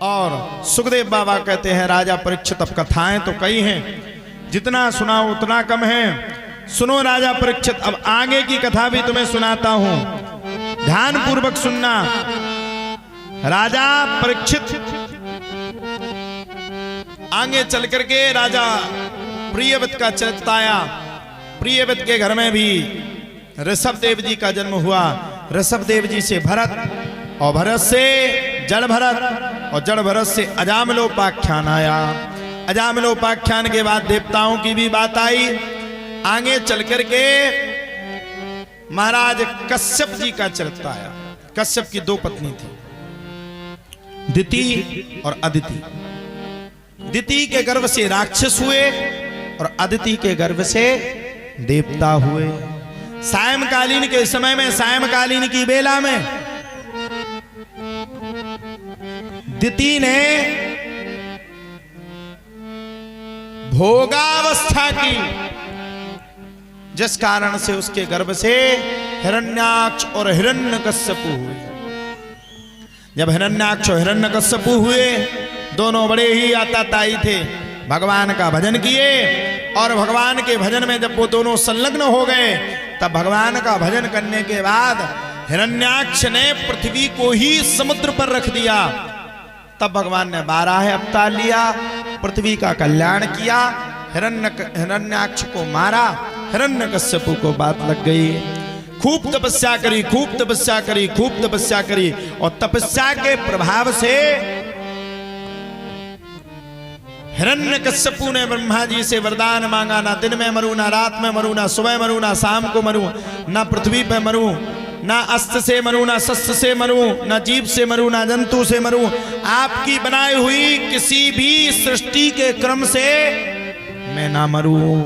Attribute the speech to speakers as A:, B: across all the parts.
A: और सुखदेव बाबा कहते हैं राजा परीक्षित, अब कथाएं तो कई हैं, जितना सुनाओ उतना कम है। सुनो राजा परीक्षित, अब आगे की कथा भी तुम्हें सुनाता हूं, ध्यान पूर्वक सुनना। राजा परीक्षित आगे चल करके राजा प्रियव्रत का चरित्र आया। प्रियव्रत के घर में भी ऋषभदेव जी का जन्म हुआ। ऋषभदेव जी से भरत, और भरत से जड़ भरत, और जड़ भरत से अजामिलोपाख्यान आया। अजामिलोपाख्यान के बाद देवताओं की भी बात आई। आगे चल करके महाराज कश्यप जी का चरित्र आया। कश्यप की दो पत्नी थी, दिति और अदिति। दिति के गर्भ से राक्षस हुए और अदिति के गर्भ से देवता हुए। सायंकालीन के समय में, सायंकालीन की बेला में दिति ने भोगावस्था की, जिस कारण से उसके गर्भ से हिरण्याक्ष और हिरण्यकश्यपु हुए। जब हिरण्याक्ष और हिरण्यकश्यपु हुए, दोनों बड़े ही आताताई थे, भगवान का भजन किए, और भगवान के भजन में जब वो दोनों संलग्न हो गए, तब भगवान का भजन करने के बाद हिरण्याक्ष ने पृथ्वी को ही समुद्र पर रख दिया। तब भगवान ने 12 अवतार लिया, पृथ्वी का कल्याण किया, हिरण्याक्ष को मारा, हिरण्यकश्यपु को बात लग गई। खूब तपस्या करी, खूब तपस्या करी, खूब तपस्या करी, और तपस्या के प्रभाव से हिरण्यकश्यपु ने ब्रह्मा जी से वरदान मांगा, ना दिन में मरूं, ना रात में मरूं, ना सुबह मरूं, ना शाम को मरूं, ना पृथ्वी पे मरूं, ना अस्त्र से मरूं, ना शस्त्र से मरूं, ना जीव से मरूं, ना जंतु से मरूं, आपकी बनाई हुई किसी भी सृष्टि के क्रम से मैं ना मरूं।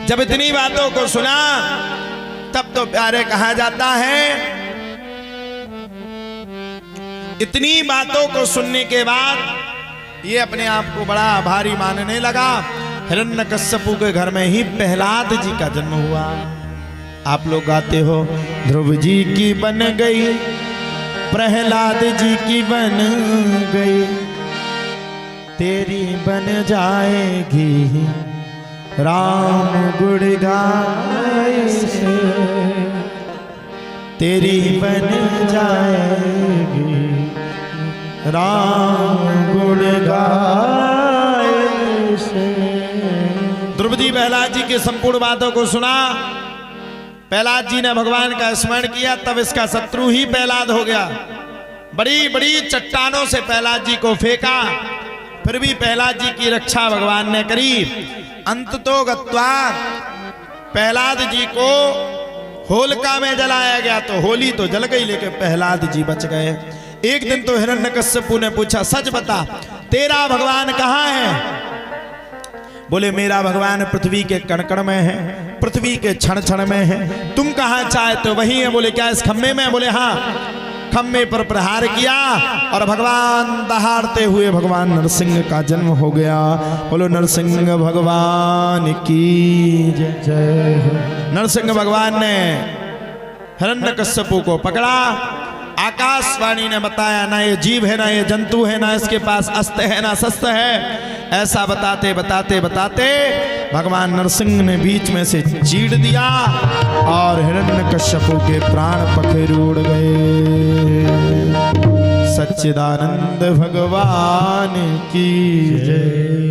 A: जब इतनी बातों को सुना, तब तो प्यारे कहा जाता है, इतनी बातों को सुनने के बाद ये अपने आप को बड़ा भारी मानने लगा। हिरण्यकश्यपु के घर में ही प्रहलाद जी का जन्म हुआ। आप लोग गाते हो, ध्रुव जी की बन गई, प्रहलाद जी की बन गई, तेरी बन जाएगी राम गुण गाए से, तेरी बन जाएगी राम गुण गाए से। ध्रुव जी प्रहलाद जी की संपूर्ण बातों को सुना। प्रहलाद जी ने भगवान का स्मरण किया, तब इसका शत्रु ही प्रहलाद हो गया। बड़ी बड़ी चट्टानों से प्रहलाद जी को फेंका, फिर भी प्रहलाद जी की रक्षा भगवान ने करी। अंततो गत्वा प्रहलाद जी को होलिका में जलाया गया, तो होली तो जल गई, लेकिन प्रहलाद जी बच गए। एक दिन तो हिरण्यकश्यपु ने पूछा, सच बता तेरा भगवान कहाँ है? बोले मेरा भगवान पृथ्वी के कण कण में है, पृथ्वी के क्षण क्षण में है। तुम कहाँ चाहते हो? वही है। बोले क्या इस खम्भे में? बोले हाँ। खम्भे पर प्रहार किया और भगवान दहाड़ते हुए भगवान नरसिंह का जन्म हो गया। बोलो नरसिंह भगवान की जय। नरसिंह भगवान ने हिरण्यकश्यपु को पकड़ा। आकाशवाणी ने बताया, ना ये जीव है, ना ये जंतु है, ना इसके पास अस्त्र है, ना शस्त्र है। ऐसा बताते बताते बताते भगवान नरसिंह ने बीच में से चीड़ दिया और हिरण्यकश्यपु के प्राण पखेरु उड़ गए। सच्चिदानंद भगवान की जय।